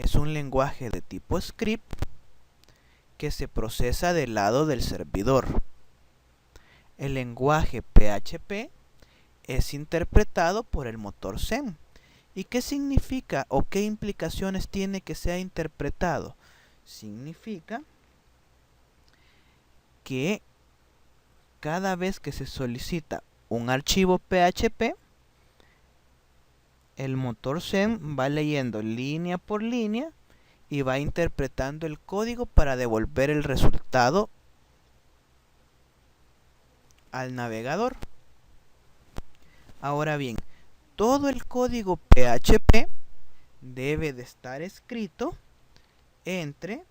es un lenguaje de tipo script que se procesa del lado del servidor. El lenguaje PHP es interpretado por el motor Zen. ¿Y qué significa o qué implicaciones tiene que sea interpretado? Significa que cada vez que se solicita un archivo PHP, el motor Zen va leyendo línea por línea y va interpretando el código para devolver el resultado al navegador. Ahora bien, todo el código PHP debe de estar escrito entre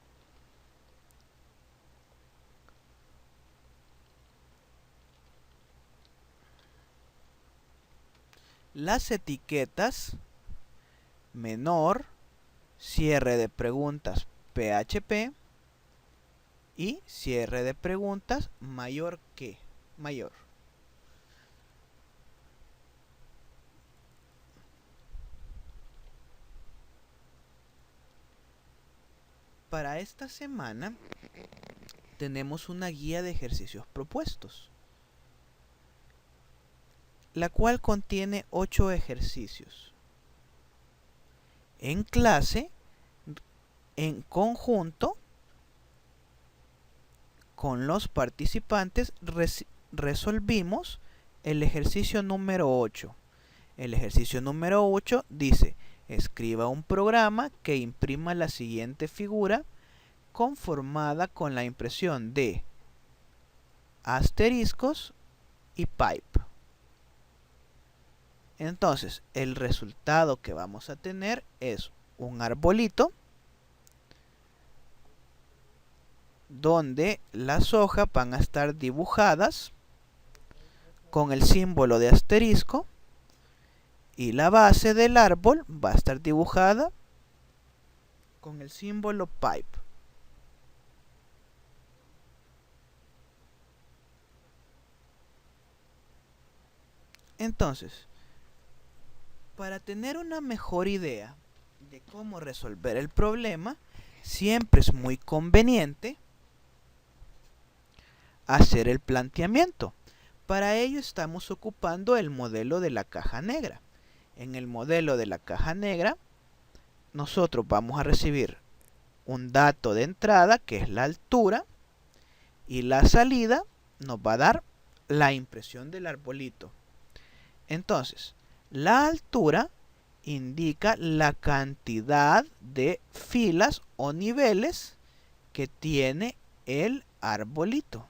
las etiquetas menor, cierre de preguntas PHP y cierre de preguntas mayor que mayor. Para esta semana tenemos una guía de ejercicios propuestos, la cual contiene 8 ejercicios. En clase, en conjunto, con los participantes, resolvimos el ejercicio número 8. El ejercicio número 8 dice: escriba un programa que imprima la siguiente figura conformada con la impresión de asteriscos y pipe. Entonces, el resultado que vamos a tener es un arbolito donde las hojas van a estar dibujadas con el símbolo de asterisco y la base del árbol va a estar dibujada con el símbolo pipe. Entonces, para tener una mejor idea de cómo resolver el problema, siempre es muy conveniente hacer el planteamiento. Para ello estamos ocupando el modelo de la caja negra. En el modelo de la caja negra, nosotros vamos a recibir un dato de entrada, que es la altura, y la salida nos va a dar la impresión del arbolito. Entonces, la altura indica la cantidad de filas o niveles que tiene el arbolito.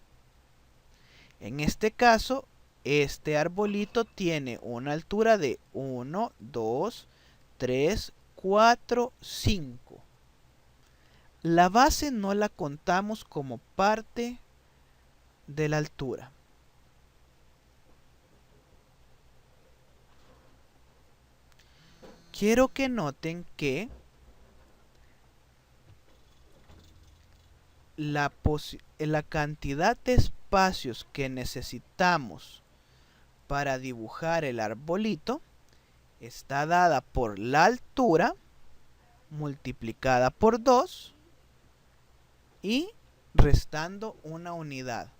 En este caso, este arbolito tiene una altura de 1, 2, 3, 4, 5. La base no la contamos como parte de la altura. Quiero que noten que la cantidad de espacios que necesitamos para dibujar el arbolito está dada por la altura multiplicada por 2 y restando una unidad.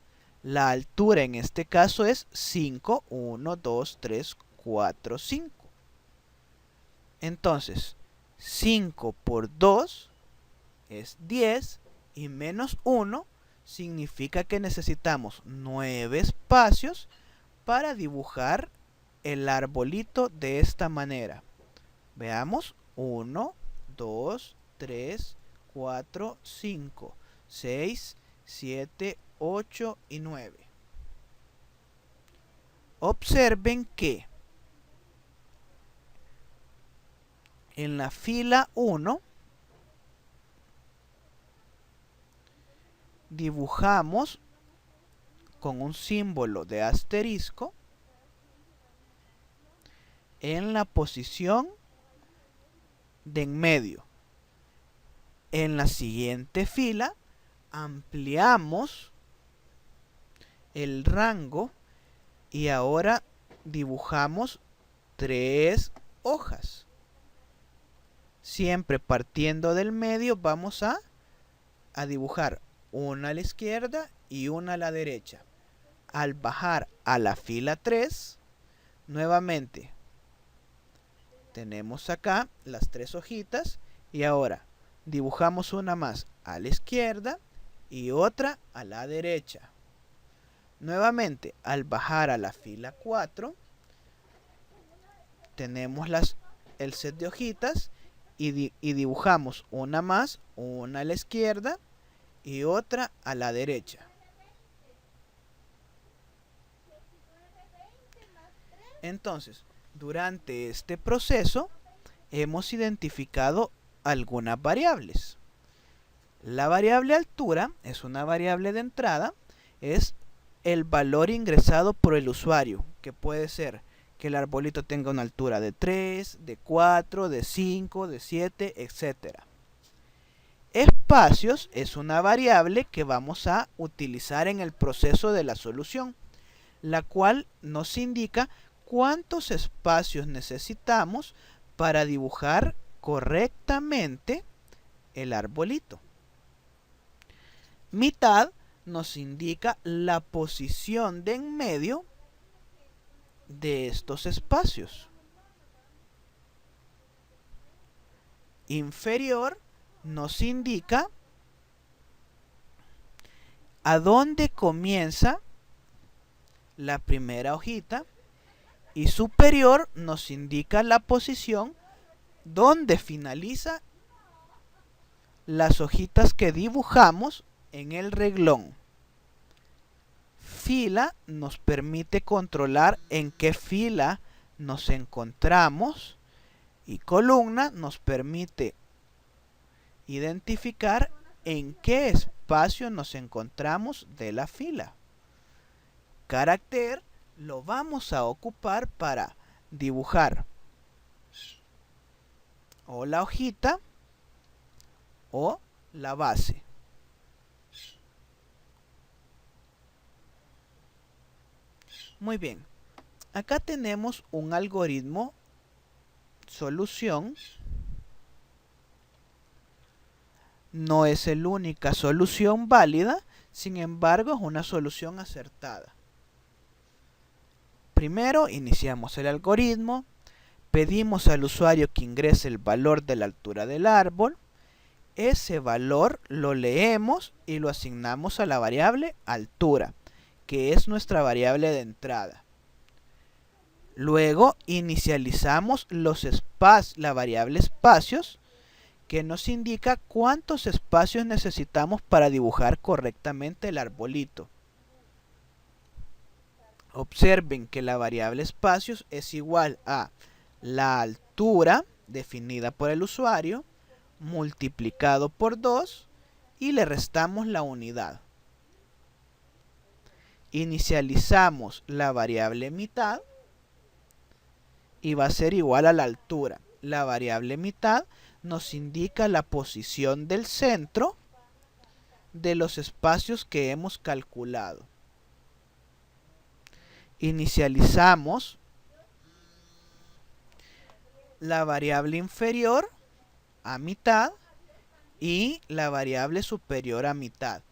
La altura en este caso es 5, 1, 2, 3, 4, 5. Entonces, 5 por 2 es 10 y menos 1 significa que necesitamos 9 espacios para dibujar el arbolito de esta manera. Veamos: 1, 2, 3, 4, 5, 6, 7, 8 y 9. Observen que en la fila 1 dibujamos con un símbolo de asterisco en la posición de en medio. En la siguiente fila ampliamos el rango y ahora dibujamos 3 hojas. siempre partiendo del medio vamos a dibujar una a la izquierda y una a la derecha. Al bajar a la fila 3, nuevamente tenemos acá las 3 hojitas y ahora dibujamos una más a la izquierda y otra a la derecha. Nuevamente, al bajar a la fila 4, tenemos el set de hojitas y dibujamos una más, una a la izquierda y otra a la derecha. Entonces, durante este proceso hemos identificado algunas variables. La variable altura es una variable de entrada, es el valor ingresado por el usuario, que puede ser que el arbolito tenga una altura de 3, de 4, de 5, de 7, etc. Espacios es una variable que vamos a utilizar en el proceso de la solución, la cual nos indica cuántos espacios necesitamos para dibujar correctamente el arbolito. Mitad nos indica la posición de en medio de estos espacios. Inferior nos indica a dónde comienza la primera hojita y superior nos indica la posición donde finaliza las hojitas que dibujamos en el reglón. Fila nos permite controlar en qué fila nos encontramos y columna nos permite identificar en qué espacio nos encontramos de la fila. Carácter lo vamos a ocupar para dibujar o la hojita o la base. Muy bien, acá tenemos un algoritmo solución. No es la única solución válida, sin embargo es una solución acertada. Primero iniciamos el algoritmo, pedimos al usuario que ingrese el valor de la altura del árbol, ese valor lo leemos y lo asignamos a la variable altura, que es nuestra variable de entrada. Luego inicializamos la variable espacios, que nos indica cuántos espacios necesitamos para dibujar correctamente el arbolito. Observen que la variable espacios es igual a la altura definida por el usuario multiplicado por 2 y le restamos la unidad. Inicializamos la variable mitad y va a ser igual a la altura. La variable mitad nos indica la posición del centro de los espacios que hemos calculado. Inicializamos la variable inferior a mitad y la variable superior a mitad.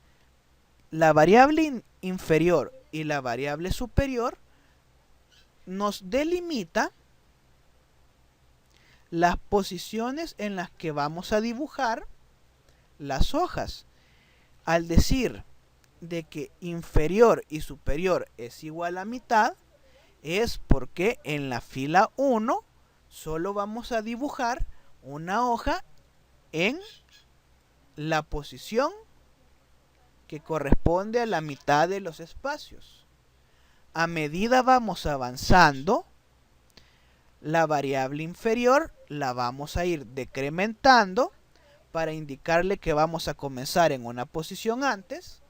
La variable inferior y la variable superior nos delimita las posiciones en las que vamos a dibujar las hojas. Al decir de que inferior y superior es igual a mitad, es porque en la fila 1 solo vamos a dibujar una hoja en la posición que corresponde a la mitad de los espacios. A medida vamos avanzando, la variable inferior la vamos a ir decrementando para indicarle que vamos a comenzar en una posición antes,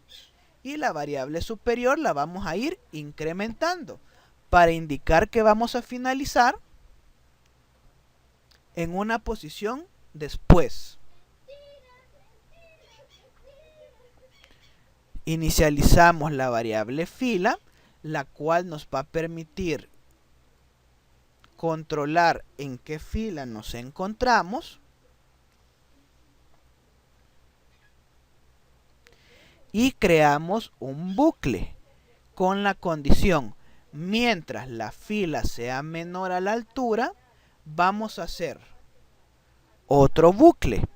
y la variable superior la vamos a ir incrementando para indicar que vamos a finalizar en una posición después. Inicializamos la variable fila, la cual nos va a permitir controlar en qué fila nos encontramos. y creamos un bucle con la condición: mientras la fila sea menor a la altura, vamos a hacer otro bucle.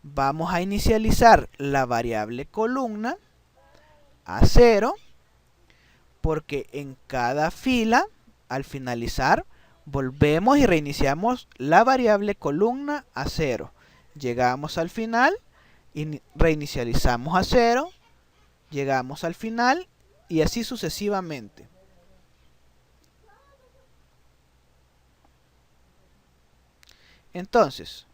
Vamos a inicializar la variable columna a 0, porque en cada fila, al finalizar, volvemos y reiniciamos la variable columna a 0. Llegamos al final y reinicializamos a 0, llegamos al final y así sucesivamente. Entonces,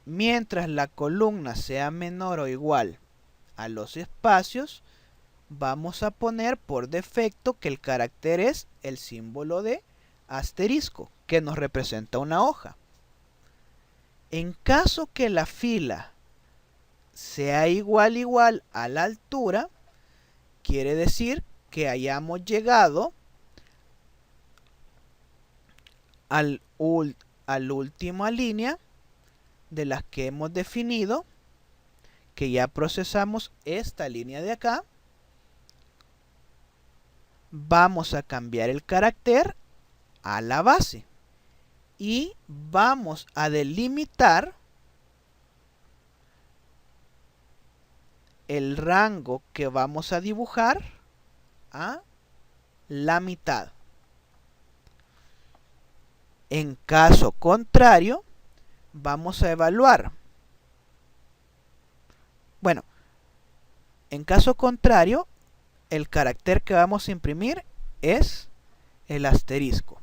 mientras la columna sea menor o igual a los espacios, vamos a poner por defecto que el carácter es el símbolo de asterisco, que nos representa una hoja. En caso que la fila sea igual a la altura, quiere decir que hayamos llegado a la última línea de las que hemos definido, que ya procesamos esta línea de acá. Vamos a cambiar el carácter a la base y vamos a delimitar el rango que vamos a dibujar a la mitad. En caso contrario, vamos a evaluar. Bueno, en caso contrario, el carácter que vamos a imprimir es el asterisco.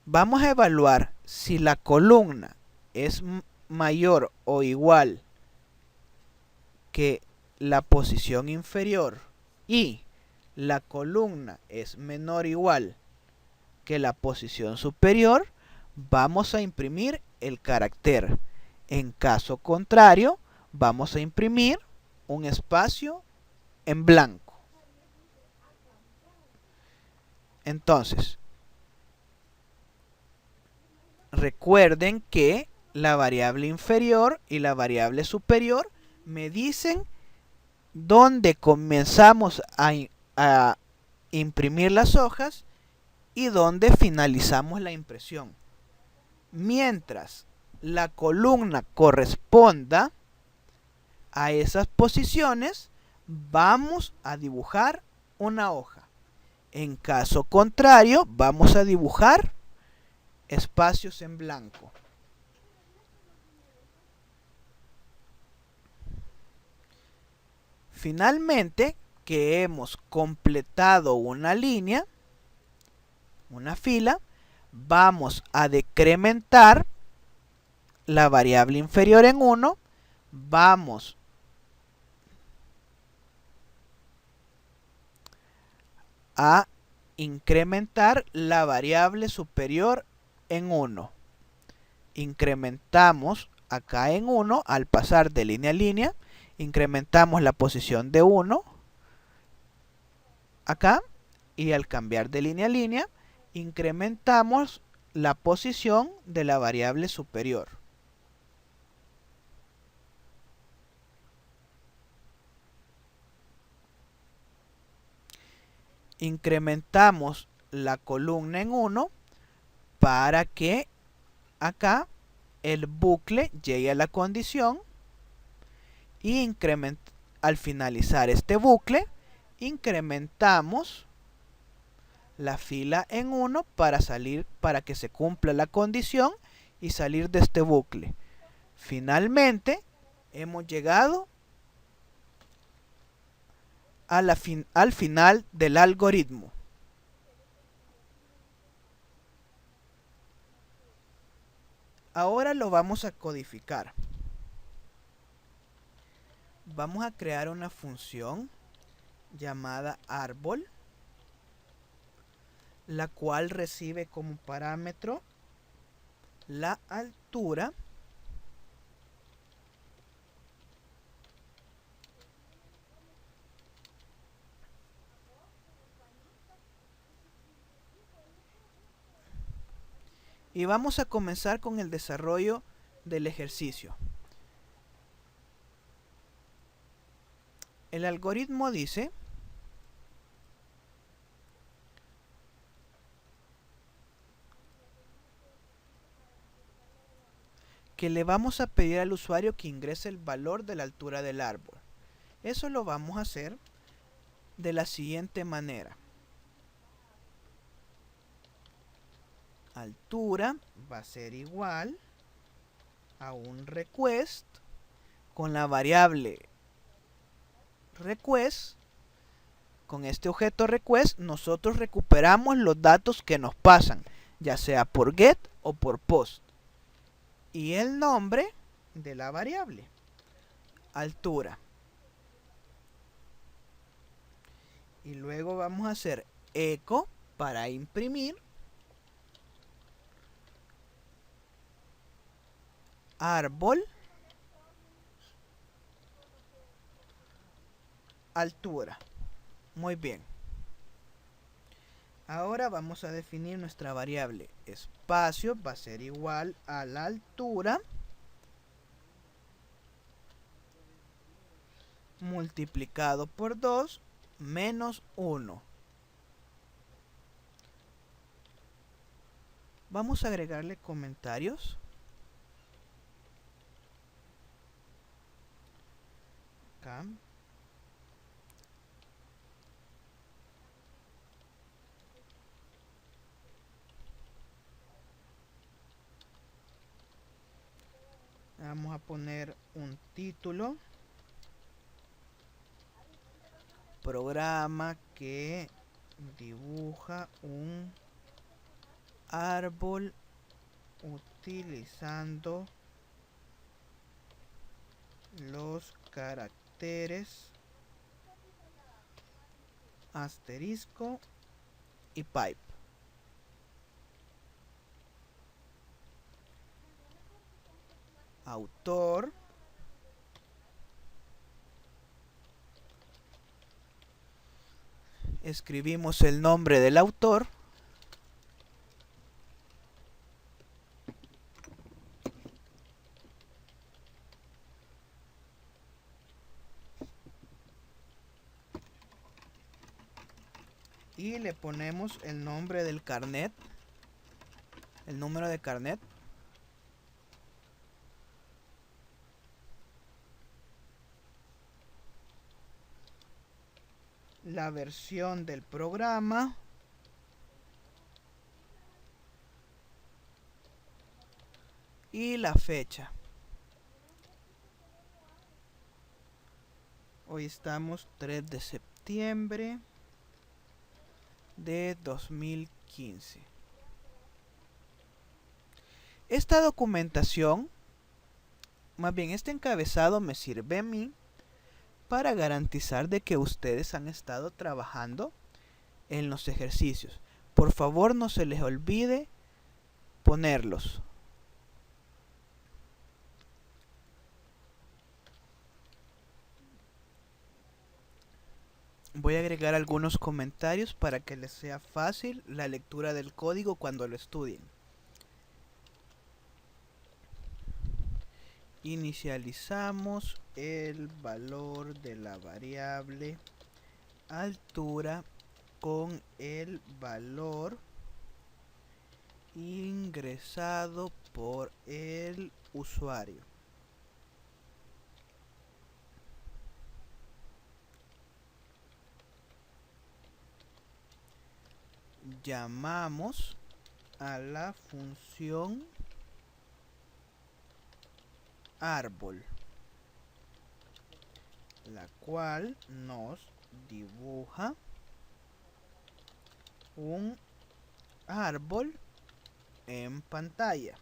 Vamos a evaluar si la columna es mayor o igual que la posición inferior y la columna es menor o igual que la posición superior. Vamos a imprimir el carácter. En caso contrario, vamos a imprimir un espacio en blanco. Entonces, recuerden que la variable inferior y la variable superior me dicen dónde comenzamos a imprimir las hojas y dónde finalizamos la impresión. Mientras la columna corresponda a esas posiciones, vamos a dibujar una hoja. En caso contrario, vamos a dibujar espacios en blanco. Finalmente, que hemos completado una línea, una fila, vamos a decrementar la variable inferior en 1, vamos a incrementar la variable superior en 1. Incrementamos acá en 1 al pasar de línea a línea, incrementamos la posición de 1 acá y al cambiar de línea a línea, incrementamos la posición de la variable superior. Incrementamos la columna en 1 para que acá el bucle llegue a la condición y al finalizar este bucle incrementamos la fila en 1 para que se cumpla la condición y salir de este bucle. Finalmente hemos llegado al final del algoritmo. Ahora lo vamos a codificar. Vamos a crear una función llamada árbol, la cual recibe como parámetro la altura y vamos a comenzar con el desarrollo del ejercicio. El algoritmo dice que le vamos a pedir al usuario que ingrese el valor de la altura del árbol. Eso lo vamos a hacer de la siguiente manera. Altura va a ser igual a un request con la variable request. Con este objeto request nosotros recuperamos los datos que nos pasan, ya sea por get o por post. Y el nombre de la variable, altura. Y luego vamos a hacer echo para imprimir árbol altura. Muy bien. Ahora vamos a definir nuestra variable espacio, va a ser igual a la altura multiplicado por 2 menos 1. Vamos a agregarle comentarios. Acá. Vamos a poner un título. Programa que dibuja un árbol utilizando los caracteres asterisco y pipe. Autor. Escribimos el nombre del autor. Y le ponemos el nombre del carnet, el número de carnet. La versión del programa. Y la fecha. Hoy estamos 3 de septiembre de 2015. Esta documentación, más bien este encabezado me sirve a mí para garantizar de que ustedes han estado trabajando en los ejercicios. Por favor, no se les olvide ponerlos. Voy a agregar algunos comentarios para que les sea fácil la lectura del código cuando lo estudien. Inicializamos el valor de la variable altura con el valor ingresado por el usuario. Llamamos a la función árbol, la cual nos dibuja un árbol en pantalla.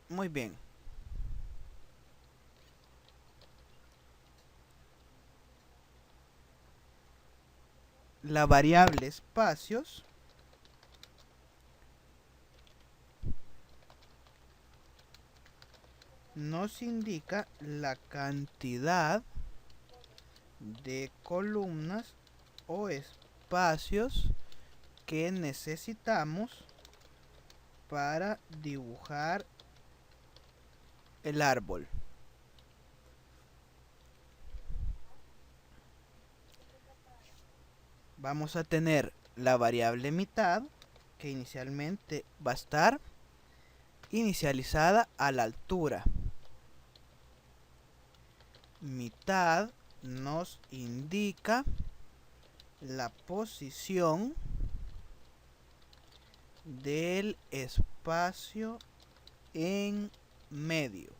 Muy bien. La variable espacios nos indica la cantidad de columnas o espacios que necesitamos para dibujar el árbol. Vamos a tener la variable mitad, que inicialmente va a estar inicializada a la altura. Mitad nos indica la posición del espacio en medio.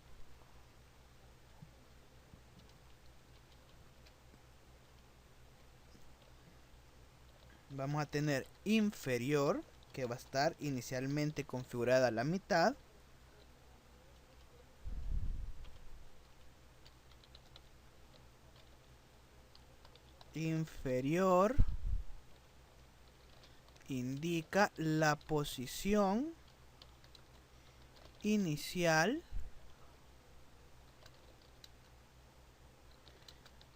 Vamos a tener inferior, que va a estar inicialmente configurada a la mitad. Inferior indica la posición inicial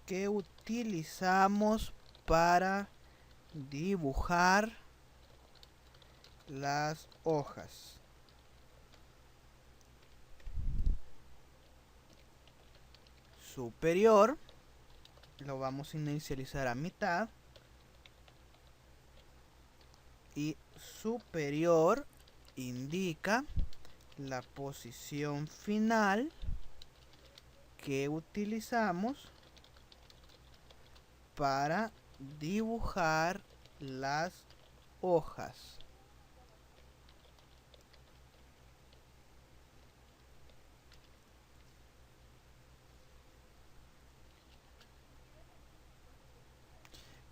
que utilizamos para dibujar las hojas. Superior lo vamos a inicializar a mitad y superior indica la posición final que utilizamos para dibujar las hojas.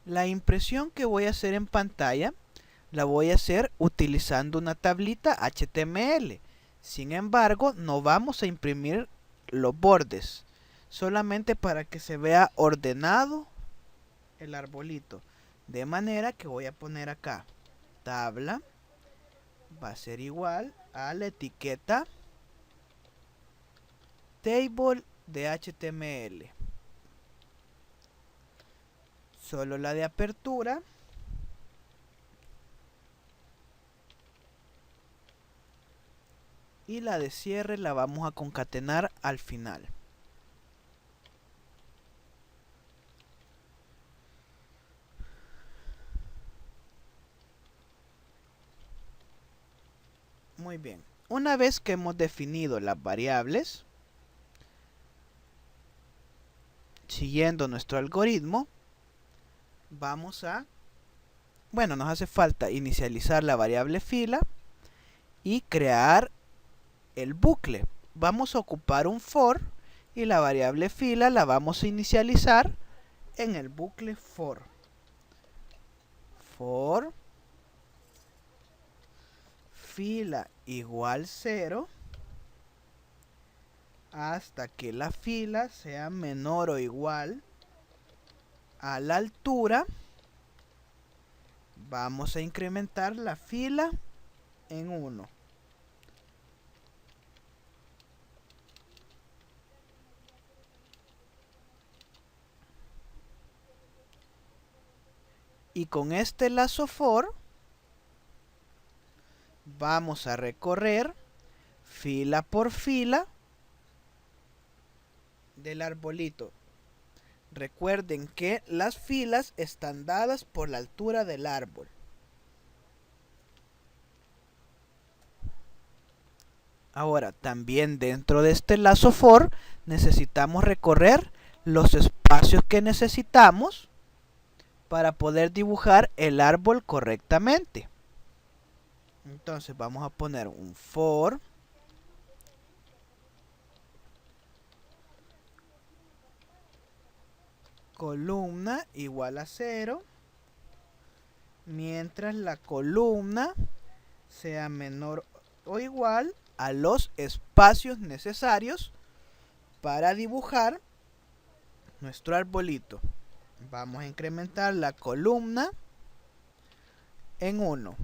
La impresión que voy a hacer en pantalla la voy a hacer utilizando una tablita HTML. Sin embargo, no vamos a imprimir los bordes, solamente para que se vea ordenado el arbolito. De manera que voy a poner acá tabla, va a ser igual a la etiqueta table de HTML. Solo la de apertura. Y la de cierre la vamos a concatenar al final. Muy bien. Una vez que hemos definido las variables, siguiendo nuestro algoritmo, vamos a... Bueno, nos hace falta inicializar la variable fila y crear el bucle. Vamos a ocupar un for y la variable fila la vamos a inicializar en el bucle for. For fila igual 0 hasta que la fila sea menor o igual a la altura. Vamos a incrementar la fila en 1. Y con este lazo for vamos a recorrer fila por fila del arbolito. Recuerden que las filas están dadas por la altura del árbol. Ahora, también dentro de este lazo for necesitamos recorrer los espacios que necesitamos para poder dibujar el árbol correctamente. Entonces vamos a poner un for columna igual a 0, mientras la columna sea menor o igual a los espacios necesarios para dibujar nuestro arbolito. Vamos a incrementar la columna en 1.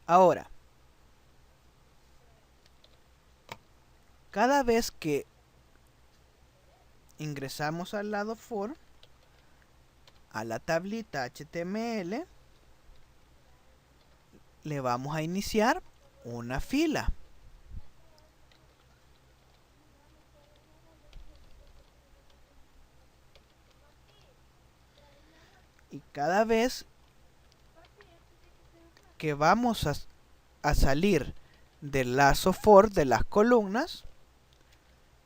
Ahora, Cada vez que ingresamos al lado for, a la tablita HTML, le vamos a iniciar una fila. Y cada vez que vamos a salir del lazo for de las columnas,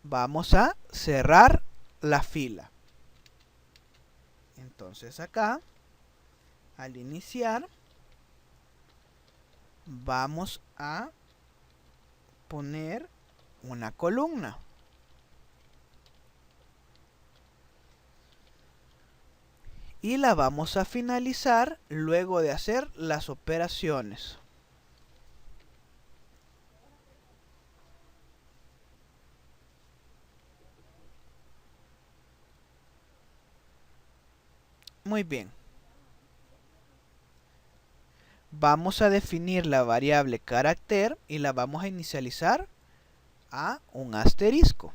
vamos a cerrar la fila. Entonces acá, al iniciar, vamos a poner una columna. Y la vamos a finalizar luego de hacer las operaciones. Muy bien. Vamos a definir la variable carácter y la vamos a inicializar a un asterisco.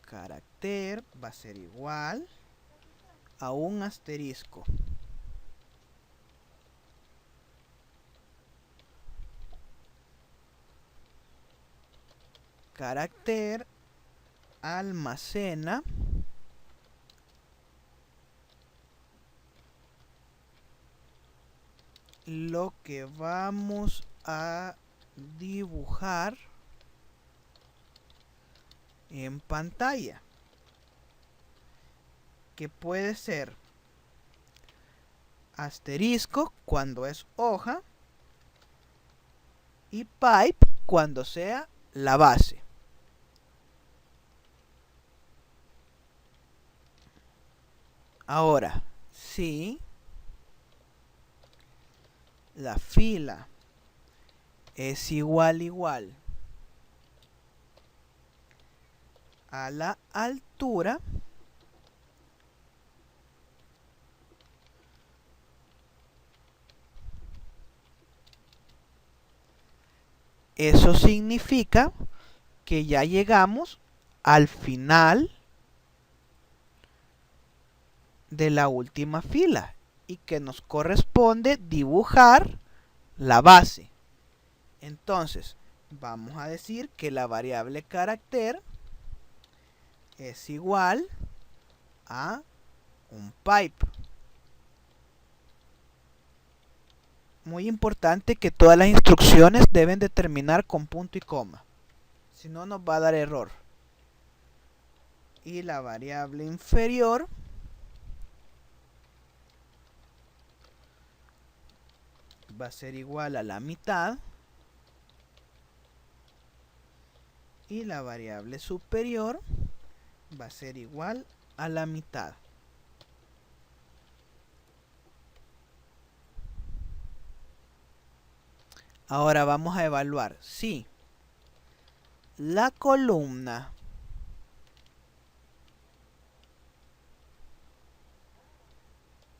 Carácter va a ser igual a un asterisco. Carácter almacena lo que vamos a dibujar en pantalla, que puede ser asterisco cuando es hoja y pipe cuando sea la base. Ahora, si la fila es igual a la altura, eso significa que ya llegamos al final de la última fila y que nos corresponde dibujar la base. Entonces, vamos a decir que la variable carácter es igual a un pipe. Muy importante que todas las instrucciones deben de terminar con punto y coma. Si no, nos va a dar error. Y la variable inferior va a ser igual a la mitad. Y la variable superior va a ser igual a la mitad. Ahora vamos a evaluar si la columna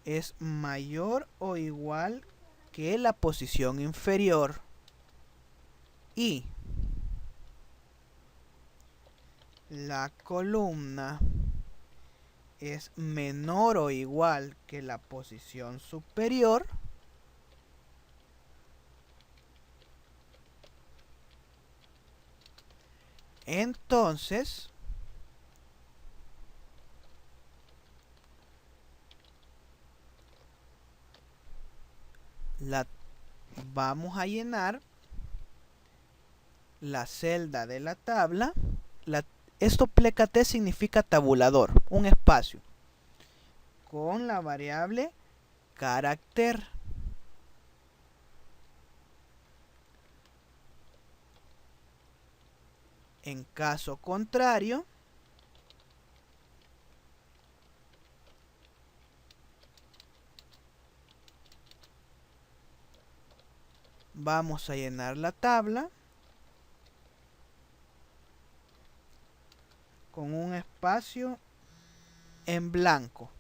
es mayor o igual que la posición inferior y la columna es menor o igual que la posición superior, entonces vamos a llenar la celda de la tabla. Esto plecate significa tabulador, un espacio, con la variable carácter. En caso contrario, vamos a llenar la tabla con un espacio en blanco.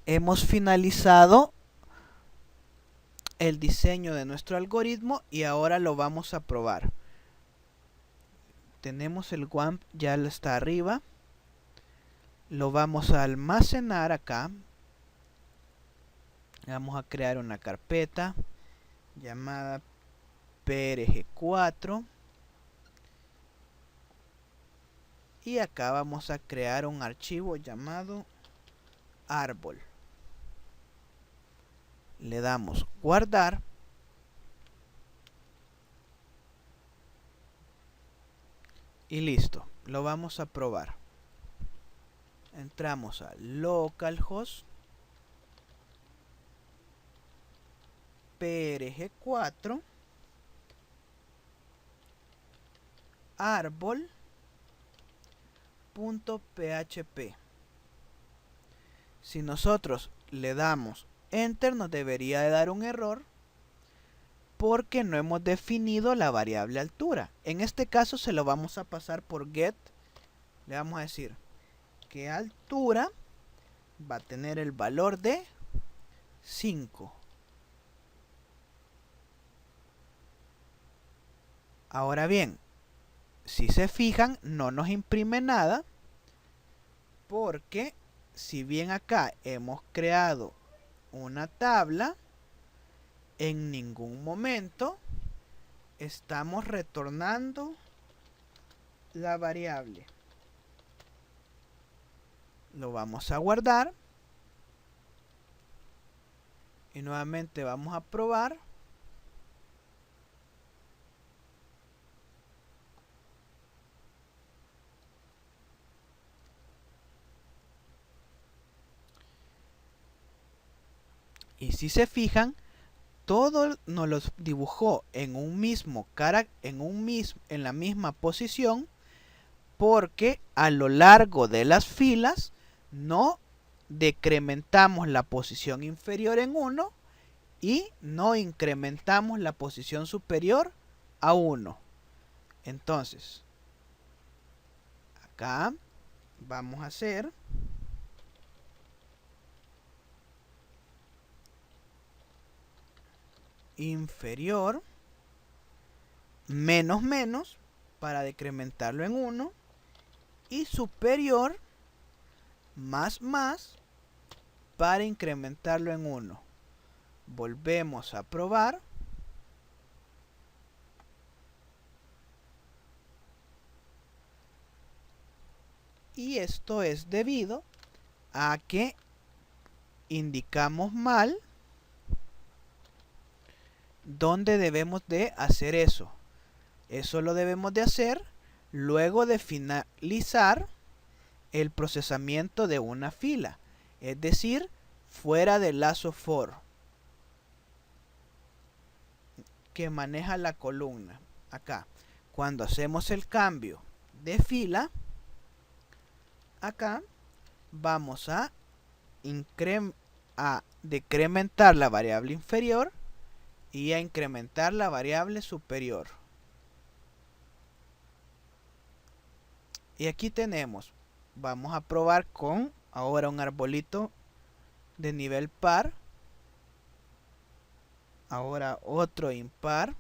Hemos finalizado el diseño de nuestro algoritmo y ahora lo vamos a probar. Tenemos el WAMP, ya está arriba. Lo vamos a almacenar acá. Vamos a crear una carpeta llamada PRG4. Y acá vamos a crear un archivo llamado árbol. Le damos guardar. Y listo, lo vamos a probar. Entramos a localhost PRG4 árbol.php. Si nosotros le damos enter, nos debería de dar un error porque no hemos definido la variable altura. En este caso se lo vamos a pasar por get. Le vamos a decir que altura va a tener el valor de 5. Ahora bien, si se fijan, no nos imprime nada porque si bien acá hemos creado una tabla, en ningún momento estamos retornando la variable. Lo vamos a guardar y nuevamente vamos a probar. Y si se fijan, todo nos lo dibujó en un mismo en la misma posición, porque a lo largo de las filas no decrementamos la posición inferior en 1 y no incrementamos la posición superior a 1. Entonces, acá vamos a hacer inferior menos menos para decrementarlo en 1 y superior más más para incrementarlo en 1. Volvemos a probar. Y esto es debido a que indicamos mal dónde debemos de hacer eso. Eso lo debemos de hacer luego de finalizar el procesamiento de una fila, es decir, fuera del lazo for que maneja la columna. Acá, cuando hacemos el cambio de fila, acá vamos a decrementar la variable inferior y a incrementar la variable superior. Y aquí tenemos, vamos a probar con ahora un arbolito de nivel par, ahora otro impar,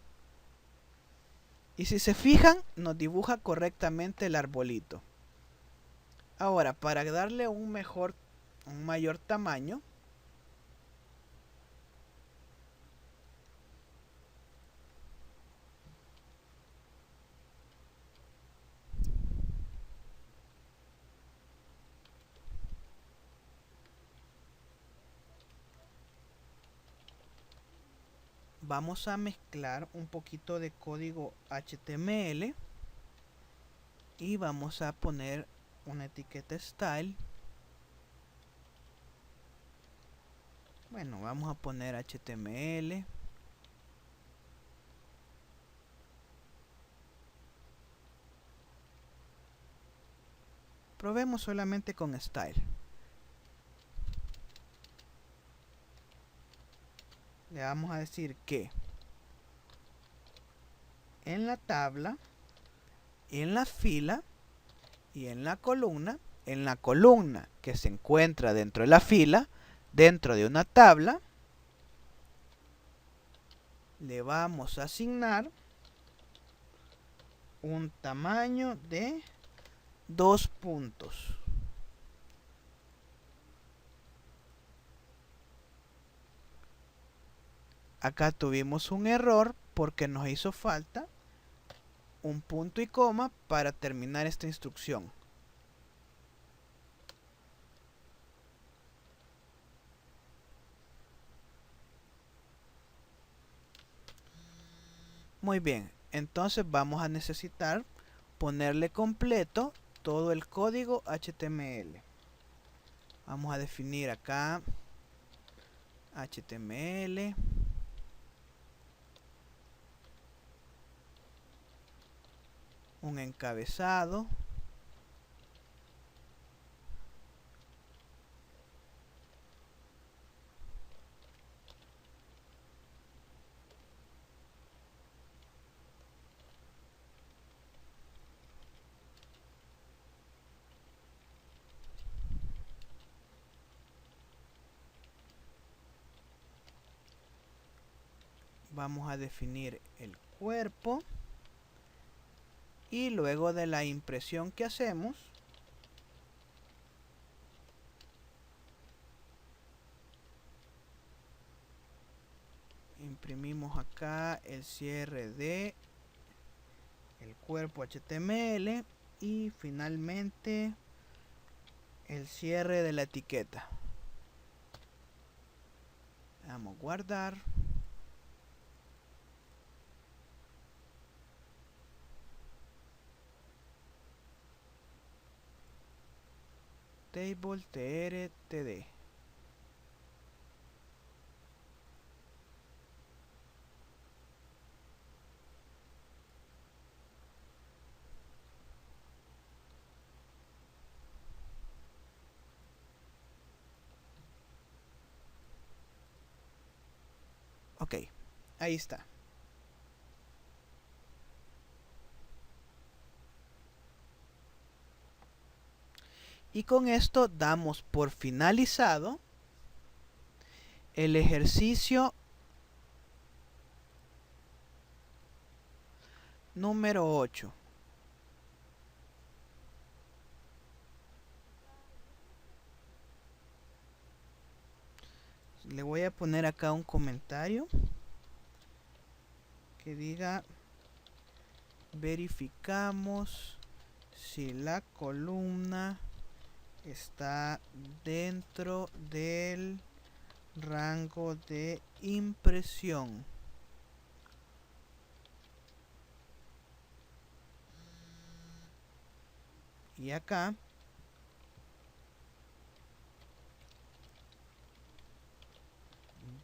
y si se fijan nos dibuja correctamente el arbolito. Ahora, para darle un mayor tamaño, vamos a mezclar un poquito de código HTML y vamos a poner una etiqueta style. Bueno, vamos a poner HTML. Probemos solamente con style. Le vamos a decir que en la tabla, en la fila y en la columna que se encuentra dentro de la fila, dentro de una tabla, le vamos a asignar un tamaño de 2 puntos. Acá tuvimos un error porque nos hizo falta un punto y coma para terminar esta instrucción. Muy bien, entonces vamos a necesitar ponerle completo todo el código HTML. Vamos a definir acá HTML. Un encabezado. Vamos a definir el cuerpo. Y luego de la impresión que hacemos, imprimimos acá el cierre de el cuerpo HTML y finalmente el cierre de la etiqueta. Vamos a guardar. Table TRTD. Ok, ahí está. Y con esto damos por finalizado el ejercicio número 8. Le voy a poner acá un comentario que diga: verificamos si la columna está dentro del rango de impresión. Y acá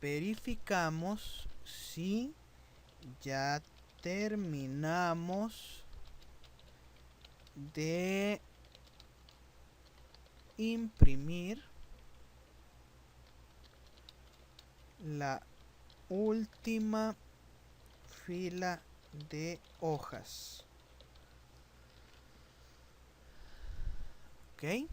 verificamos si ya terminamos de imprimir la última fila de hojas. ¿Ok?